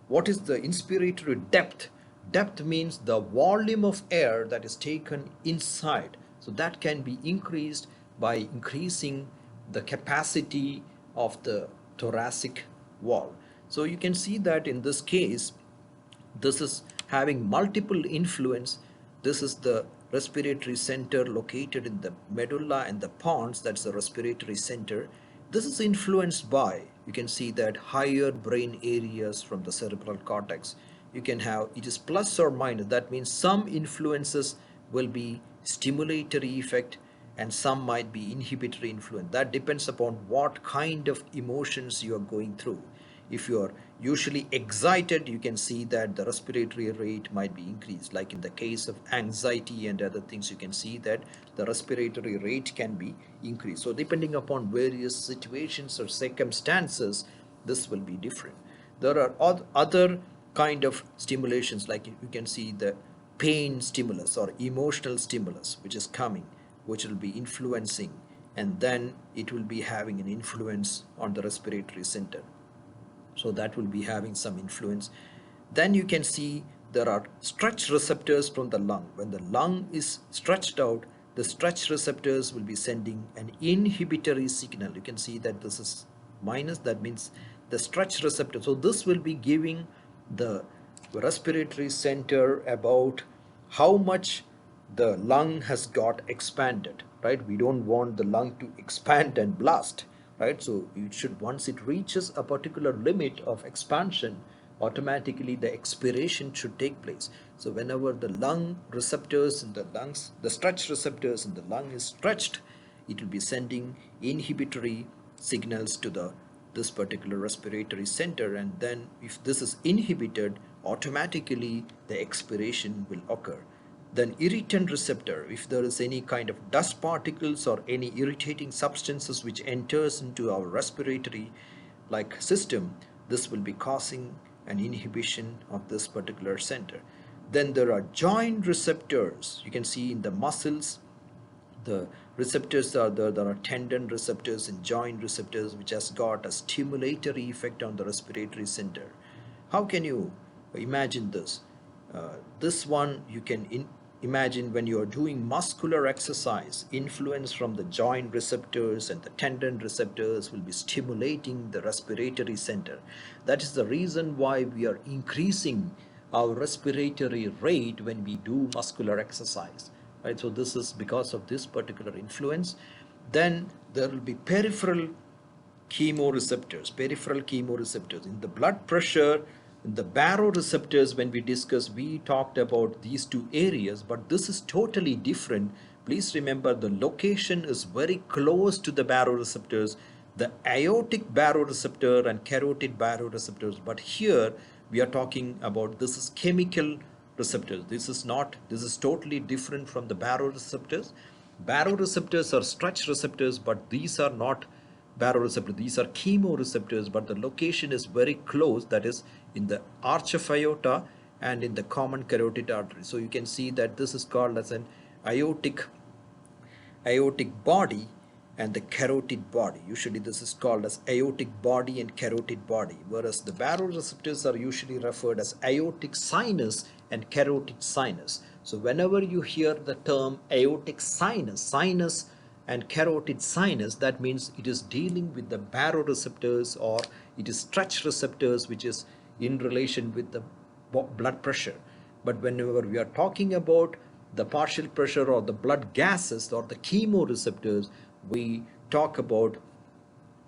What is the inspiratory depth? Depth means the volume of air that is taken inside. So that can be increased by increasing the capacity of the thoracic wall. So you can see that in this case, this is having multiple influence. This is the respiratory center located in the medulla and the pons, that's the respiratory center. This is influenced by, you can see that higher brain areas from the cerebral cortex. You can have, it is plus or minus, that means some influences will be stimulatory effect and some might be inhibitory influence. That depends upon what kind of emotions you are going through. If you are usually excited, you can see that the respiratory rate might be increased. Like in the case of anxiety and other things, you can see that the respiratory rate can be increased. So depending upon various situations or circumstances, this will be different. There are other kind of stimulations, like you can see the pain stimulus or emotional stimulus, which is coming, which will be influencing, and then it will be having an influence on the respiratory center. So that will be having some influence. Then you can see there are stretch receptors from the lung. When the lung is stretched out, the stretch receptors will be sending an inhibitory signal. You can see that this is minus, that means the stretch receptor. So this will be giving the respiratory center about how much the lung has got expanded, right? We don't want the lung to expand and blast, right? So it should, once it reaches a particular limit of expansion, automatically the expiration should take place. So whenever the lung receptors in the lungs, the stretch receptors in the lung is stretched, it will be sending inhibitory signals to the this particular respiratory center, and then if this is inhibited, automatically the expiration will occur. Then irritant receptor, if there is any kind of dust particles or any irritating substances which enters into our respiratory like system, this will be causing an inhibition of this particular center. Then there are joint receptors. You can see in the muscles, the receptors are there are tendon receptors and joint receptors which has got a stimulatory effect on the respiratory center. How can you imagine this? This one you can imagine when you are doing muscular exercise, influence from the joint receptors and the tendon receptors will be stimulating the respiratory center. That is the reason why we are increasing our respiratory rate when we do muscular exercise, right? So this is because of this particular influence. Then there will be peripheral chemoreceptors in the blood pressure, in the baroreceptors. When we discussed, we talked about these two areas, but this is totally different. Please remember, the location is very close to the baroreceptors, the aortic baroreceptor and carotid baroreceptors, but here we are talking about, this is chemical receptors. This is not, this is totally different from the baroreceptors. Baroreceptors are stretch receptors, but these are not baroreceptors. These are chemoreceptors, but the location is very close, that is in the arch of aorta and in the common carotid artery. So you can see that this is called as an aortic body and the carotid body. Usually this is called as aortic body and carotid body, whereas the baroreceptors are usually referred as aortic sinus and carotid sinus. So whenever you hear the term aortic sinus and carotid sinus, that means it is dealing with the baroreceptors, or it is stretch receptors, which is in relation with the blood pressure. But whenever we are talking about the partial pressure or the blood gases or the chemoreceptors, we talk about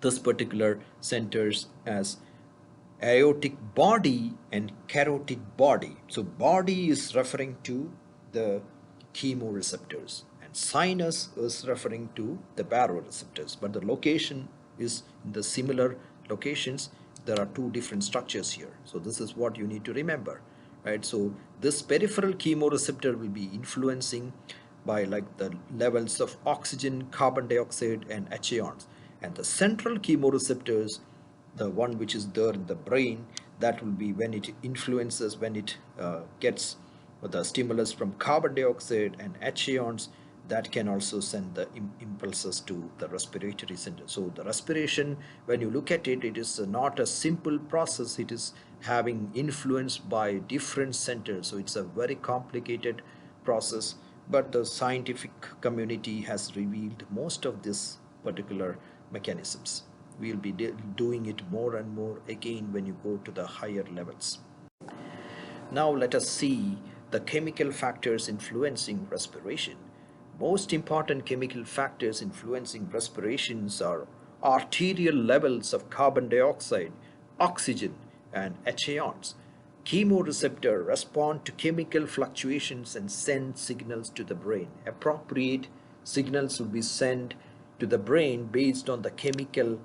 this particular centers as aortic body and carotid body. So body is referring to the chemoreceptors and sinus is referring to the baroreceptors, but the location is in the similar locations. There are two different structures here, so this is what you need to remember, right? So this peripheral chemoreceptor will be influencing by like the levels of oxygen, carbon dioxide and H ions, and the central chemoreceptors, the one which is there in the brain, that will be when it influences, when it gets the stimulus from carbon dioxide and H ions, that can also send the impulses to the respiratory center. So the respiration, when you look at it, it is not a simple process. It is having influence by different centers, so it's a very complicated process, but the scientific community has revealed most of this particular mechanisms. We'll be doing it more and more again when you go to the higher levels. Now let us see the chemical factors influencing respiration. Most important chemical factors influencing respirations are arterial levels of carbon dioxide, oxygen, and H ions. Chemoreceptors respond to chemical fluctuations and send signals to the brain. Appropriate signals will be sent to the brain based on the chemical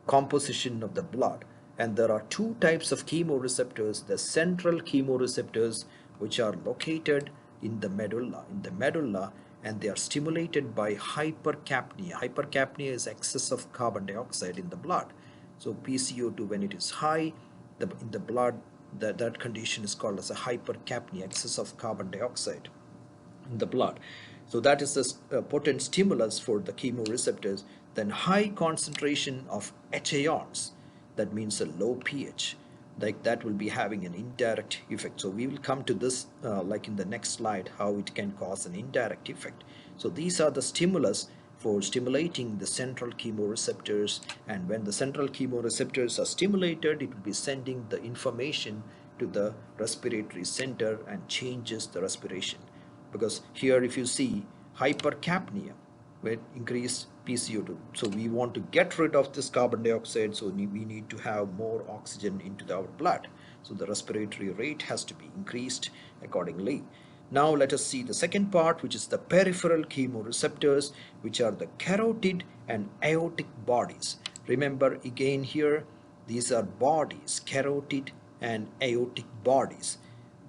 composition of the blood. And there are two types of chemoreceptors: the central chemoreceptors, which are located in the medulla, and they are stimulated by hypercapnia. Hypercapnia is excess of carbon dioxide in the blood. So PCO2, when it is high in the blood, that condition is called as a hypercapnia, excess of carbon dioxide in the blood. So that is the potent stimulus for the chemoreceptors. Then high concentration of H ions, that means a low pH, like that will be having an indirect effect. So we will come to this like in the next slide, how it can cause an indirect effect. So these are the stimulus for stimulating the central chemoreceptors, and when the central chemoreceptors are stimulated, it will be sending the information to the respiratory center and changes the respiration. Because here if you see hypercapnia with increased PCO2, so we want to get rid of this carbon dioxide, so we need to have more oxygen into our blood, so the respiratory rate has to be increased accordingly. Now let us see the second part, which is the peripheral chemoreceptors, which are the carotid and aortic bodies. Remember again here, these are bodies, carotid and aortic bodies,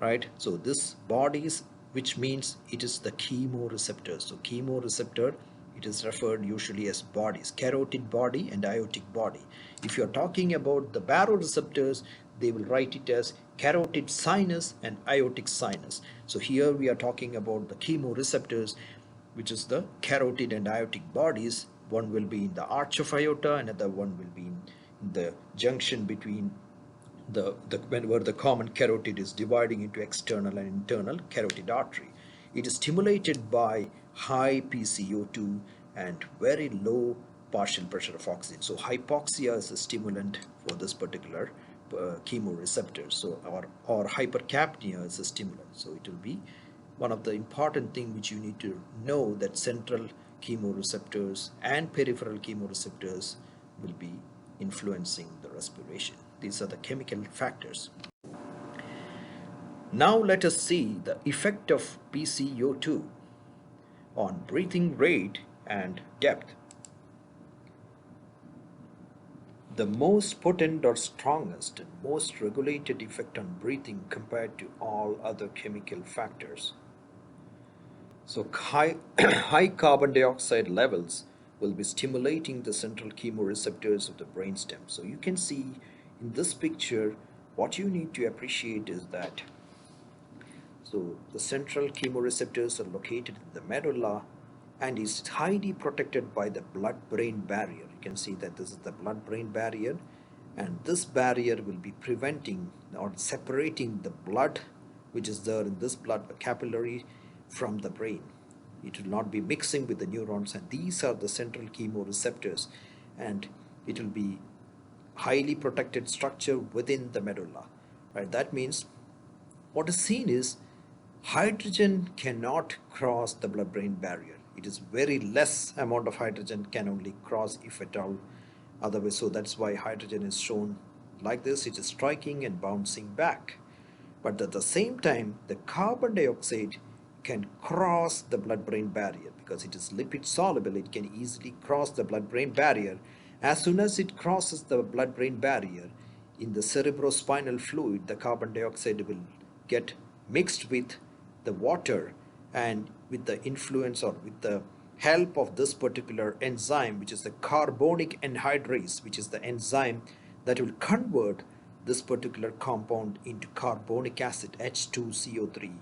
right? So this bodies, which means it is the chemoreceptors. So chemoreceptor, it is referred usually as bodies, carotid body and aortic body. If you're talking about the baroreceptors, they will write it as carotid sinus and aortic sinus. So here we are talking about the chemoreceptors, which is the carotid and aortic bodies. One will be in the arch of aorta, another one will be in the junction between where the common carotid is dividing into external and internal carotid artery. It is stimulated by high PCO2 and very low partial pressure of oxygen. So hypoxia is a stimulant for this particular chemoreceptor. So or hypercapnia is a stimulant. So it will be one of the important thing which you need to know, that central chemoreceptors and peripheral chemoreceptors will be influencing the respiration. These are the chemical factors. Now let us see the effect of PCO2 on breathing rate and depth. The most potent or strongest and most regulated effect on breathing compared to all other chemical factors. So high carbon dioxide levels will be stimulating the central chemoreceptors of the brainstem. So you can see in this picture, what you need to appreciate is that, so the central chemoreceptors are located in the medulla and is highly protected by the blood-brain barrier. You can see that this is the blood-brain barrier, and this barrier will be preventing or separating the blood which is there in this blood capillary from the brain. It will not be mixing with the neurons, and these are the central chemoreceptors, and it will be highly protected structure within the medulla. Right? That means what is seen is hydrogen cannot cross the blood-brain barrier. It is very less amount of hydrogen can only cross, if at all, otherwise. So that's why hydrogen is shown like this. It is striking and bouncing back. But at the same time, the carbon dioxide can cross the blood-brain barrier because it is lipid soluble. It can easily cross the blood-brain barrier. As soon as it crosses the blood-brain barrier, in the cerebrospinal fluid, the carbon dioxide will get mixed with the water, and with the influence or with the help of this particular enzyme, which is the carbonic anhydrase, which is the enzyme that will convert this particular compound into carbonic acid, H2CO3.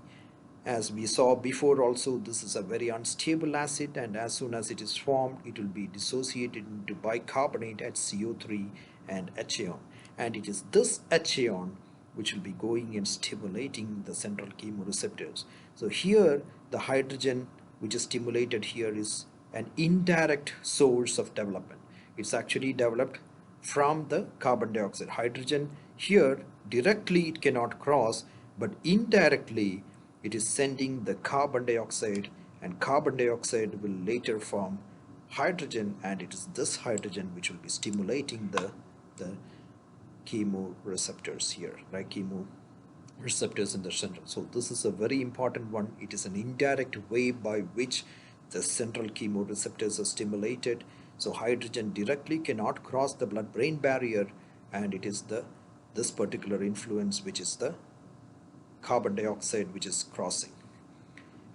As we saw before also, this is a very unstable acid, and as soon as it is formed, it will be dissociated into bicarbonate HCO3 and HAon. And it is this HAon which will be going and stimulating the central chemoreceptors. So here the hydrogen which is stimulated here is an indirect source of development. It's actually developed from the carbon dioxide. Hydrogen here directly it cannot cross, but indirectly it is sending the carbon dioxide, and carbon dioxide will later form hydrogen, and it is this hydrogen which will be stimulating the chemoreceptors here, right? Chemoreceptors in the central. So this is a very important one. It is an indirect way by which the central chemoreceptors are stimulated. So hydrogen directly cannot cross the blood-brain barrier, and it is this particular influence which is the carbon dioxide which is crossing.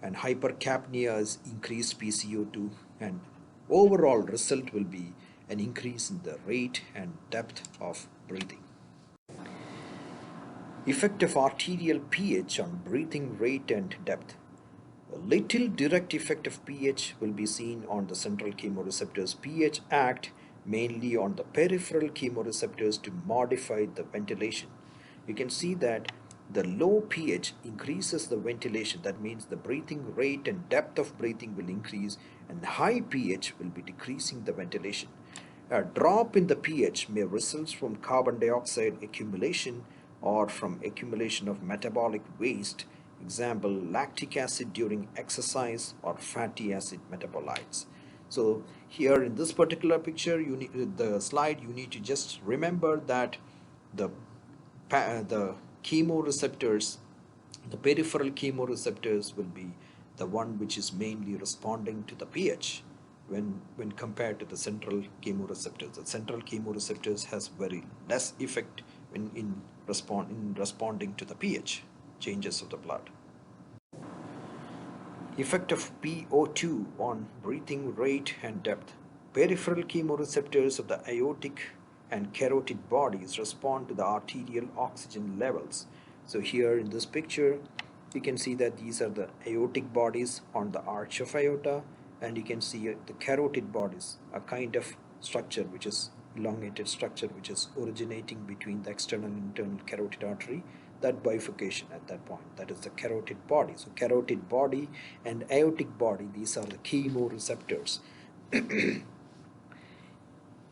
And hypercapnia is increased PCO2, and overall result will be an increase in the rate and depth of breathing. Effect of arterial pH on breathing rate and depth. A little direct effect of pH will be seen on the central chemoreceptors. pH act mainly on the peripheral chemoreceptors to modify the ventilation. You can see that the low pH increases the ventilation. That means the breathing rate and depth of breathing will increase, and high pH will be decreasing the ventilation. A drop in the pH may result from carbon dioxide accumulation or from accumulation of metabolic waste, example lactic acid during exercise or fatty acid metabolites. So here in this particular picture, the slide, you need to just remember that the chemoreceptors, the peripheral chemoreceptors will be the one which is mainly responding to the pH when compared to the central chemoreceptors. The central chemoreceptors has very less effect in responding to the pH changes of the blood. Effect of PO2 on breathing rate and depth. Peripheral chemoreceptors of the aortic and carotid bodies respond to the arterial oxygen levels. So here in this picture, you can see that these are the aortic bodies on the arch of aorta, and you can see the carotid bodies, a kind of structure which is elongated structure which is originating between the external and internal carotid artery. That bifurcation at that point, that is the carotid body. So carotid body and aortic body, these are the chemoreceptors.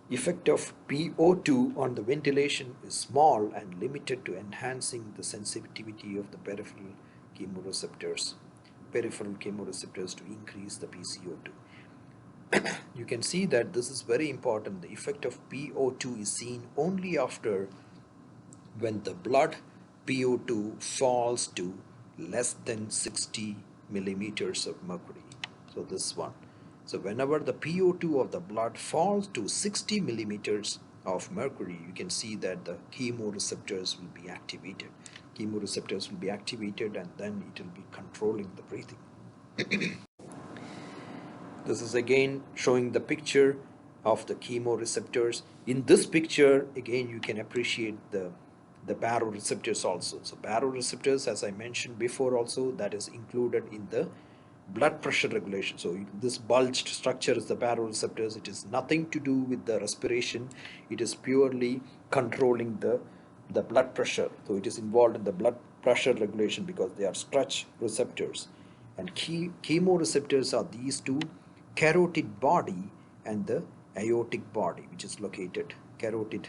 Effect of PO2 on the ventilation is small and limited to enhancing the sensitivity of the peripheral chemoreceptors to increase the PCO2. You can see that this is very important. The effect of PO2 is seen only after when the blood PO2 falls to less than 60 millimeters of mercury. So this one. So whenever the PO2 of the blood falls to 60 millimeters of mercury, you can see that the chemoreceptors will be activated. Chemoreceptors will be activated, and then it will be controlling the breathing. This is again showing the picture of the chemoreceptors. In this picture, again, you can appreciate the baroreceptors also. So baroreceptors, as I mentioned before also, that is included in the blood pressure regulation. So this bulged structure is the baroreceptors. It is nothing to do with the respiration. It is purely controlling the blood pressure. So it is involved in the blood pressure regulation because they are stretch receptors. And chemoreceptors are these two, carotid body and the aortic body, which is located carotid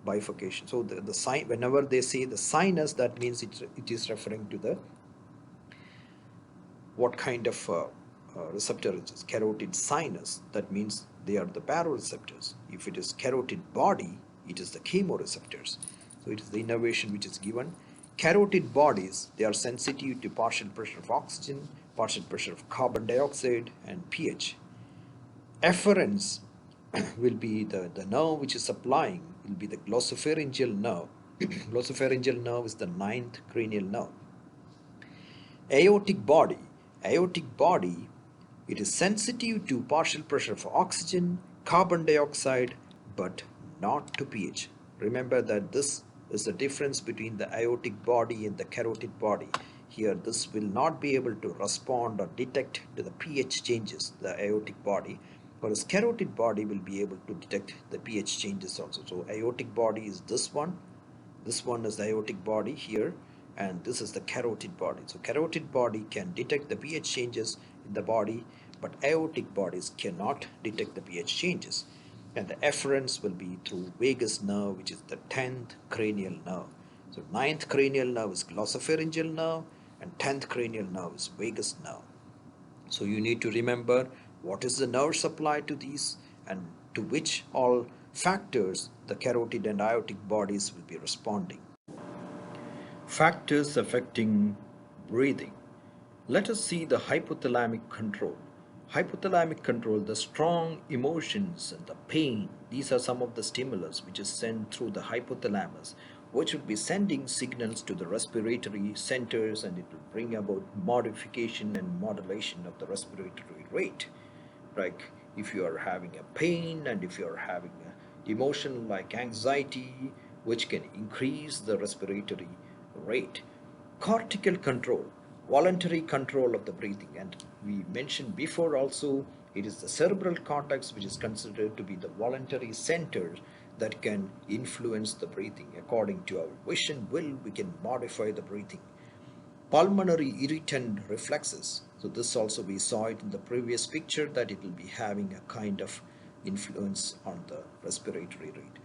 bifurcation. So the sign, whenever they say the sinus, that means it is referring to the what kind of receptor it is. Carotid sinus, that means they are the baroreceptors. If it is carotid body, it is the chemoreceptors. So it is the innervation which is given. Carotid bodies, they are sensitive to partial pressure of oxygen, partial pressure of carbon dioxide, and pH. Efferents will be the nerve which is supplying, will be the glossopharyngeal nerve. Glossopharyngeal nerve is the ninth cranial nerve. Aortic body. Aortic body, it is sensitive to partial pressure of oxygen, carbon dioxide, but not to pH. Remember that this is the difference between the aortic body and the carotid body. Here, this will not be able to respond or detect to the pH changes, the aortic body, whereas carotid body will be able to detect the pH changes also. So aortic body is this one. This one is the aortic body here, and this is the carotid body. So carotid body can detect the pH changes in the body, but aortic bodies cannot detect the pH changes. And the efferents will be through vagus nerve, which is the 10th cranial nerve. So 9th cranial nerve is glossopharyngeal nerve, and 10th cranial nerve is vagus nerve. So you need to remember what is the nerve supply to these, and to which all factors the carotid and aortic bodies will be responding. Factors affecting breathing. Let us see the hypothalamic control. Hypothalamic control, the strong emotions and the pain, these are some of the stimulus which is sent through the hypothalamus, which will be sending signals to the respiratory centers, and it will bring about modification and modulation of the respiratory rate. Like if you are having a pain, and if you are having an emotion like anxiety, which can increase the respiratory rate. Cortical control, voluntary control of the breathing, and we mentioned before also, it is the cerebral cortex which is considered to be the voluntary center that can influence the breathing. According to our wish and will, we can modify the breathing. Pulmonary irritant reflexes. So this also we saw it in the previous picture, that it will be having a kind of influence on the respiratory rate.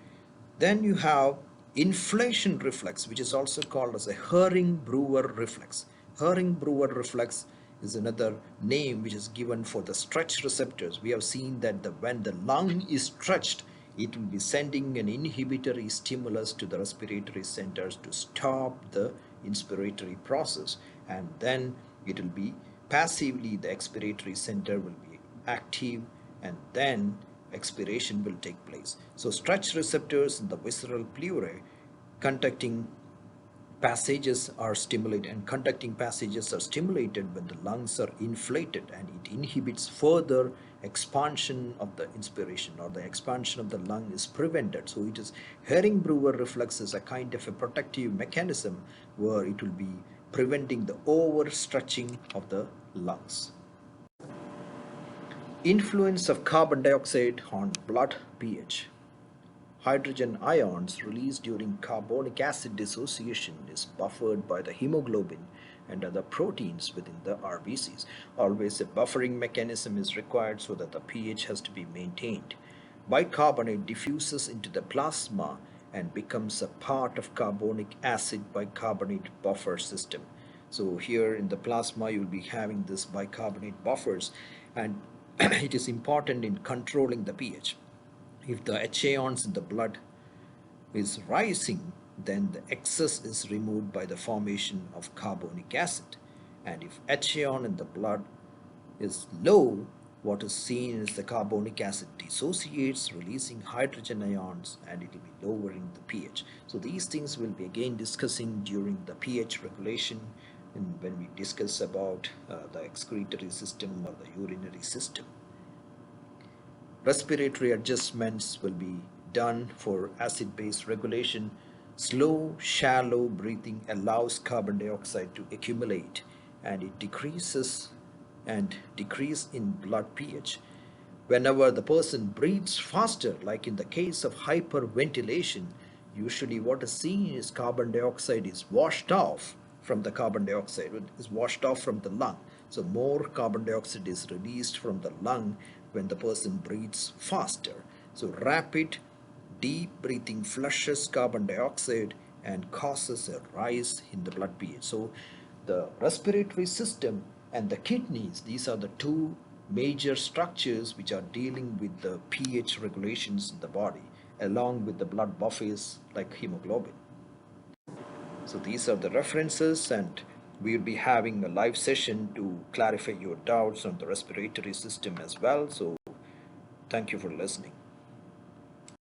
Then you have inflation reflex, which is also called as a Herring-Brewer reflex. Herring-Brewer reflex is another name which is given for the stretch receptors. We have seen that when the lung is stretched, it will be sending an inhibitory stimulus to the respiratory centers to stop the inspiratory process, and then it will be passively, the expiratory center will be active, and then expiration will take place. So stretch receptors in the visceral pleurae conducting passages are stimulated, and conducting passages are stimulated when the lungs are inflated, and it inhibits further expansion of the inspiration, or the expansion of the lung is prevented. So it is Herring-Brewer reflex is a kind of a protective mechanism where it will be preventing the overstretching of the lungs. Influence of carbon dioxide on blood pH. Hydrogen ions released during carbonic acid dissociation is buffered by the hemoglobin and other proteins within the RBCs. Always a buffering mechanism is required so that the pH has to be maintained. Bicarbonate diffuses into the plasma and becomes a part of carbonic acid bicarbonate buffer system. So here in the plasma you will be having this bicarbonate buffers, and it is important in controlling the pH. If the H ions in the blood is rising, then the excess is removed by the formation of carbonic acid. And if H ion in the blood is low, what is seen is the carbonic acid dissociates, releasing hydrogen ions, and it will be lowering the pH. So these things we'll be again discussing during the pH regulation, and when we discuss about the excretory system or the urinary system. Respiratory adjustments will be done for acid-base regulation. Slow, shallow breathing allows carbon dioxide to accumulate, and it decrease in blood pH. Whenever the person breathes faster, like in the case of hyperventilation, usually what is seen is carbon dioxide is washed off from the lung. So more carbon dioxide is released from the lung when the person breathes faster. So rapid deep breathing flushes carbon dioxide and causes a rise in the blood pH. So the respiratory system and the kidneys, these are the two major structures which are dealing with the pH regulations in the body, along with the blood buffers like hemoglobin. So these are the references, and we'll be having a live session to clarify your doubts on the respiratory system as well. So thank you for listening.